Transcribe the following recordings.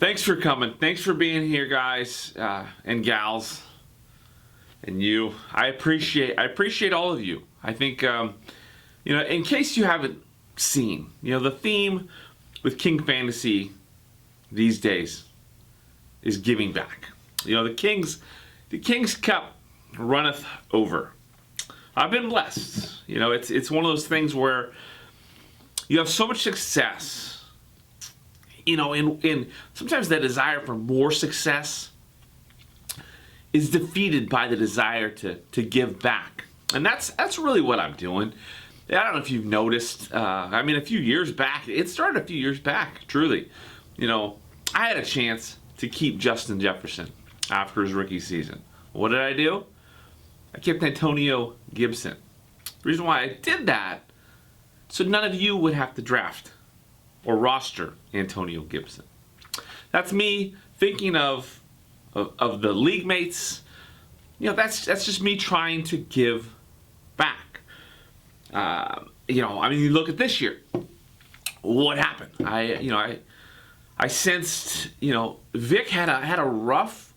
Thanks for coming. Thanks for being here, guys and gals, and you. I appreciate all of you. I think in case you haven't seen, the theme with King Fantasy these days is giving back. The King's Cup runneth over. I've been blessed. It's one of those things where you have so much success. And sometimes that desire for more success is defeated by the desire to give back. And that's really what I'm doing. I don't know if you've noticed. A few years back, it started a few years back, truly. I had a chance to keep Justin Jefferson after his rookie season. What did I do? I kept Antonio Gibson. The reason why I did that, so none of you would have to draft or roster Antonio Gibson. That's me thinking of the league mates. That's just me trying to give back. You look at this year. What happened? I sensed, Vic had a rough.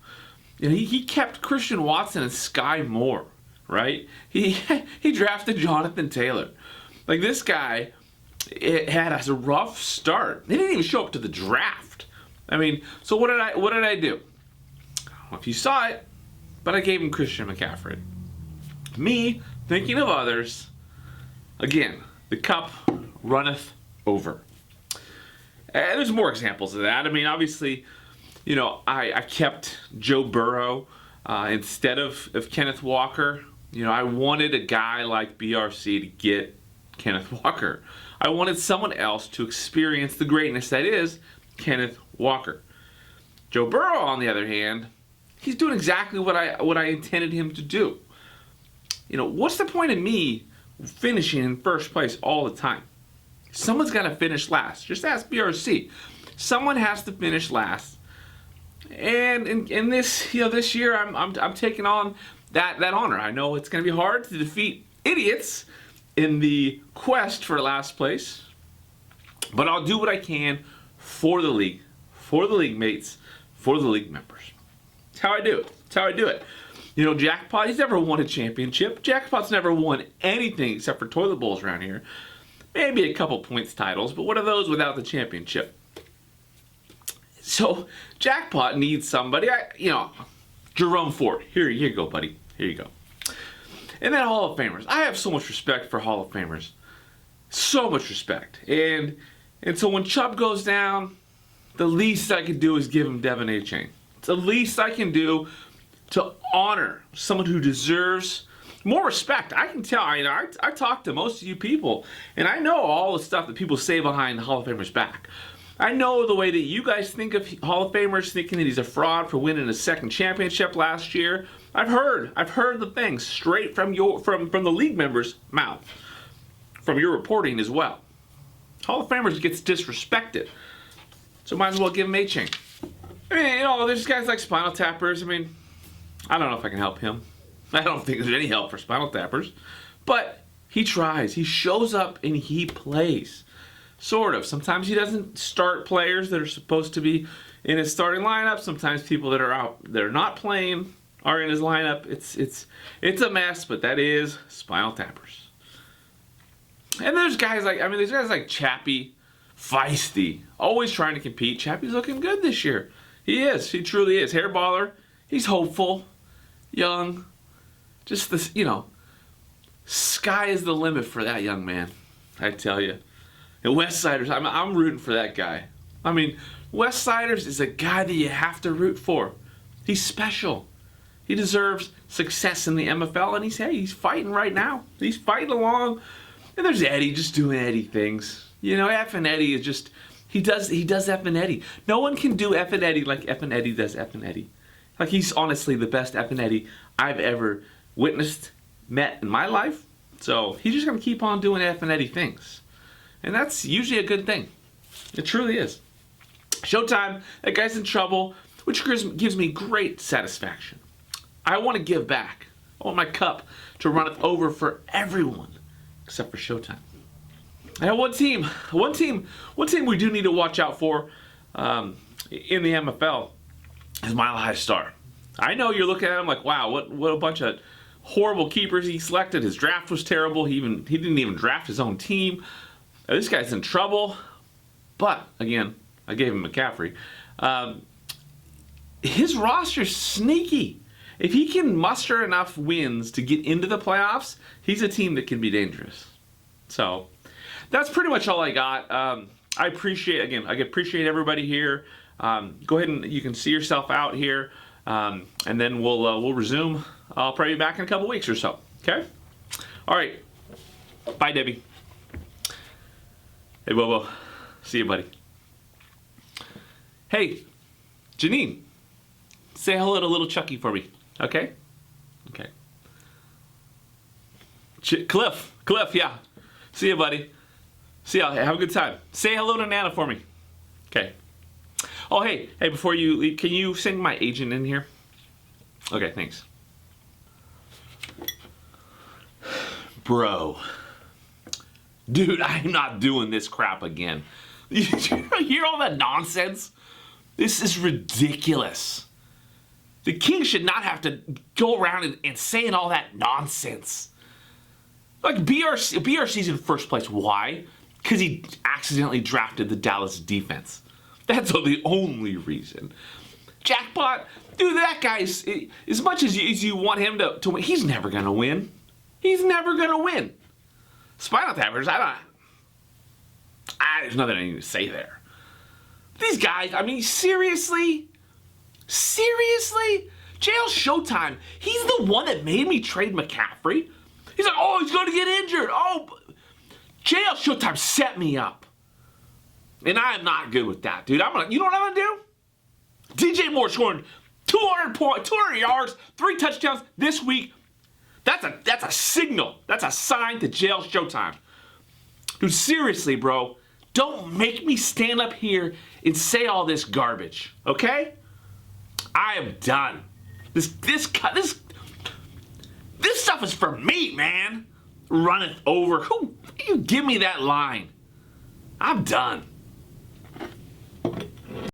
He kept Christian Watson and Sky Moore, right? He drafted Jonathan Taylor. Like, this guy, it had a rough start. They didn't even show up to the draft. So what did I do? I don't know if you saw it, but I gave him Christian McCaffrey. Me thinking of others. Again, the cup runneth over. And there's more examples of that. Obviously, I kept Joe Burrow instead of Kenneth Walker. I wanted a guy like BRC to get Kenneth Walker. I wanted someone else to experience the greatness that is Kenneth Walker. Joe Burrow, on the other hand, he's doing exactly what I intended him to do. What's the point of me finishing in first place all the time? Someone's got to finish last. Just ask BRC. Someone has to finish last. And in this year, I'm taking on that honor. I know it's going to be hard to defeat idiots in the quest for last place, but I'll do what I can for the league mates, for the league members. That's how I do it. Jackpot, he's never won a championship. Jackpot's never won anything except for toilet bowls around here. Maybe a couple points titles, but what are those without the championship? So Jackpot needs somebody. Jerome Ford. Here you go, buddy. Here you go. And then Hall of Famers. I have so much respect for Hall of Famers. So much respect. And so when Chubb goes down, the least I can do is give him Devin Achane. It's the least I can do to honor someone who deserves more respect. I can tell. I talk to most of you people, and I know all the stuff that people say behind the Hall of Famers' back. I know the way that you guys think of Hall of Famers, thinking that he's a fraud for winning a second championship last year. I've heard the things straight from the league members' mouth, from your reporting as well. Hall of Famers gets disrespected, so might as well give him Achane. There's guys like Spinal Tappers. I don't know if I can help him. I don't think there's any help for Spinal Tappers, but he tries. He shows up and he plays. Sort of. Sometimes he doesn't start players that are supposed to be in his starting lineup. Sometimes people that are not playing are in his lineup. It's a mess, but that is Spinal Tappers. And there's guys like Chappie, feisty, always trying to compete. Chappie's looking good this year. He is. He truly is. Hairballer. He's hopeful, young. Just this, sky is the limit for that young man. I tell you. And Westsiders, I'm rooting for that guy. Westsiders is a guy that you have to root for. He's special. He deserves success in the MFL, and he's fighting right now. He's fighting along. And there's Eddie just doing Eddie things. F and Eddie is just, he does F and Eddie. No one can do F and Eddie like F and Eddie does F and Eddie. Like, he's honestly the best F and Eddie I've ever witnessed, met in my life. So he's just going to keep on doing F and Eddie things. And that's usually a good thing. It truly is. Showtime, that guy's in trouble, which gives me great satisfaction. I want to give back. I want my cup to run it over for everyone except for Showtime. I have one team we do need to watch out for. in the MFL is Mile High Star. I know you're looking at him like, wow, what a bunch of horrible keepers he selected. His draft was terrible. He didn't even draft his own team. This guy's in trouble. But again, I gave him McCaffrey. His roster's sneaky. If he can muster enough wins to get into the playoffs, he's a team that can be dangerous. So that's pretty much all I got. I appreciate everybody here. Go ahead and you can see yourself out here, and then we'll resume. I'll probably be back in a couple weeks or so. Okay. All right. Bye, Debbie. Hey, Bobo. See you, buddy. Hey, Janine. Say hello to little Chucky for me. Okay? Okay. Cliff, yeah. See you, buddy. See ya. Have a good time. Say hello to Nana for me. Okay. Oh, hey, before you leave, can you send my agent in here? Okay, thanks. Bro. Dude, I'm not doing this crap again. You hear all that nonsense? This is ridiculous. The Kings should not have to go around and saying all that nonsense. Like, BRC's in first place. Why? Because he accidentally drafted the Dallas defense. That's the only reason. Jackpot, dude, that guy's, as much as you want him to win, he's never going to win. He's never going to win. Spinal Tappers, there's nothing I need to say there. These guys, I mean, seriously? Seriously? JL Showtime, he's the one that made me trade McCaffrey. He's like, oh, he's going to get injured. Oh, JL Showtime set me up. And I am not good with that, dude. You know what I'm going to do? DJ Moore scoring 200 yards, 3 touchdowns this week. That's a signal. That's a sign to JL Showtime. Dude, seriously, bro. Don't make me stand up here and say all this garbage, okay? I am done. This stuff is for me, man. Run it over. You give me that line. I'm done.